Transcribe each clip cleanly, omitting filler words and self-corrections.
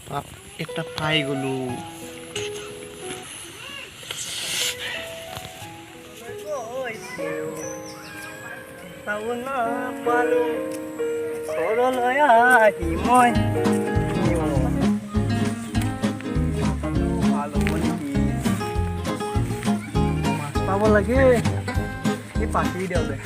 বাপ একটা পাই গলো পালো ঘৰলৈ আহি মই মাছ পাব লাগে এই পাচি দিওঁ দে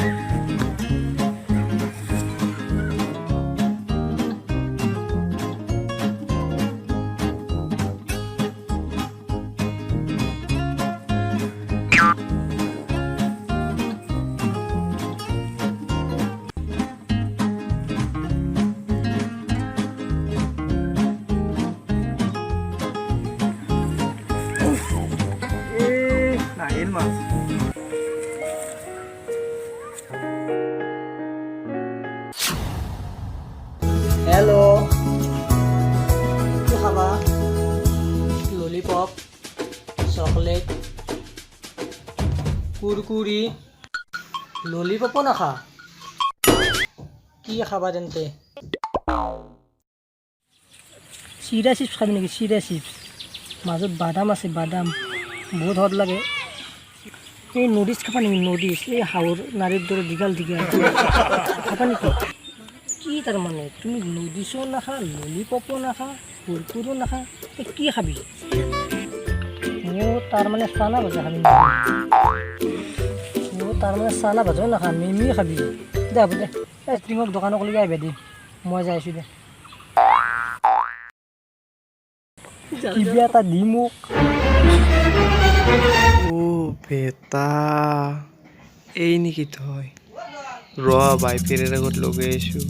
নাহিল মাছ হেল্ল' কি খাবা ললিপপ চকলেট কুৰকুৰি ললিপপো নাখা কি খাবা তেন্তে চিৰা চিপছ খাবি নেকি চিৰা চিপছ মাজত বাদাম আছে বাদাম বহুত হট লাগে এই নৰিচ খাবা নেকি নৰিচ এই হাওৰ নাৰীৰ দৰে দীঘল দীঘল খাবা নেকি কি তাৰমানে তুমি নৰিচো নাখা ললিপপো নাখা কুৰকুৰিও নাখা কি খাবি মোৰ তাৰমানে চানা ভাজা খাবি মোৰ তাৰমানে চানা ভাজাও নাখা মেমি খাবি দে হ'ব দে তুমি মোক দোকানকলৈকে আহিবা দে মই যাই আছোঁ দে কিবা এটা দি মোক ও বেটা এই নেকি তই ৰ ভাই ফেৰৰ আগত লগাই আছো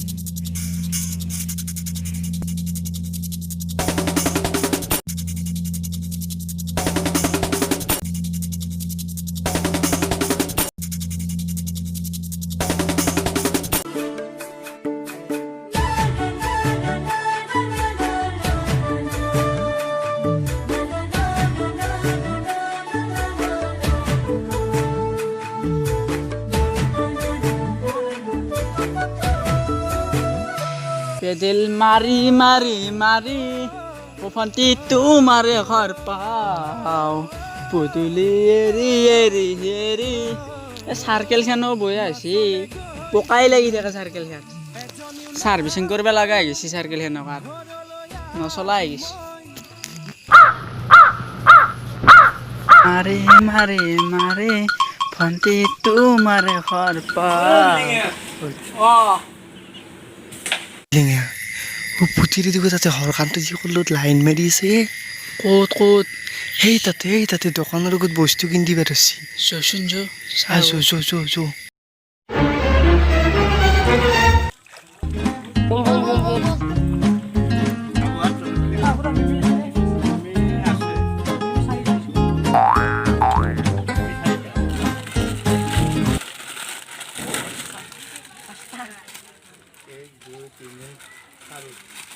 পেডেল মাৰি মাৰি মাৰি ভণ্টি তোমাৰে ঘৰ পাওঁ পদূলি এৰি এৰি এৰি চাৰ্কেলখনো বৈ আছে পকাই লাগি থাকে চাৰ্কেলখন ছাৰ্ভিচিং কৰিব লগা হৈ গৈছে চাৰ্কেলখনক আৰু নচলা হৈ গৈছে মাৰি মাৰি মাৰি ভণ্টি তোমাৰে ঘৰ পাওঁ পুতিৰি দিব তাতে হৰকান্তে যি কৰলো লাইন মাৰি আছে ক'ত ক'ত সেই তাতে দোকানৰ আগত বস্তু কিনি পাৰছি চোন যো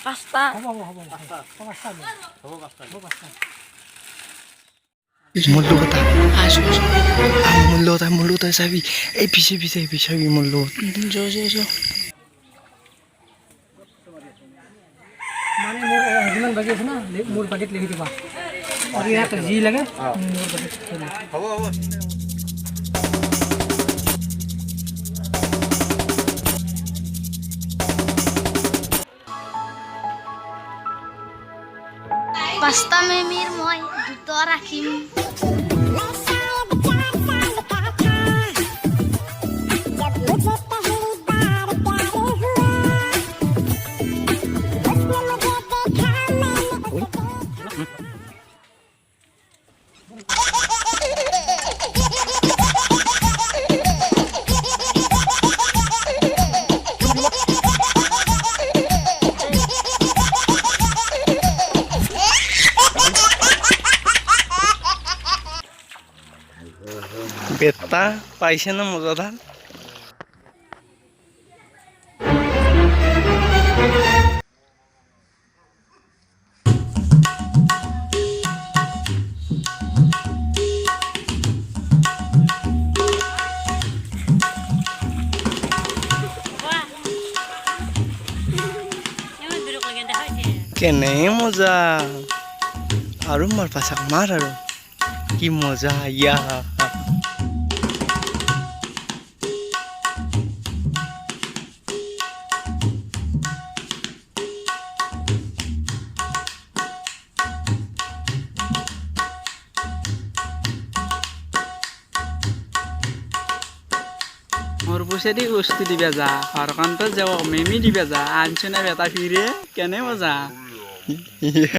পাঁচটা মোৰ লগত চাবি এই পিছে চাবি মোৰ লগত মানে মোৰ যিমান বাকী আছে না মোৰ বাকীত লিখি দিবা আৰু ইয়াত যি লাগে মোৰ বাকীত হ'ব পাঁচটা মেমিৰ মই দুটা ৰাখিম বেটা পাইছে না মজাদাৰ কেনে মজা আৰু মাৰ পাছাক মাৰ আৰু কি মজা ইয়া মোর পয়সা দিয়ে বস্তু দিবে যা হরকান্ত যাব মেমি দিবে যা আনছে না বেটা ফিরে কেনে মজা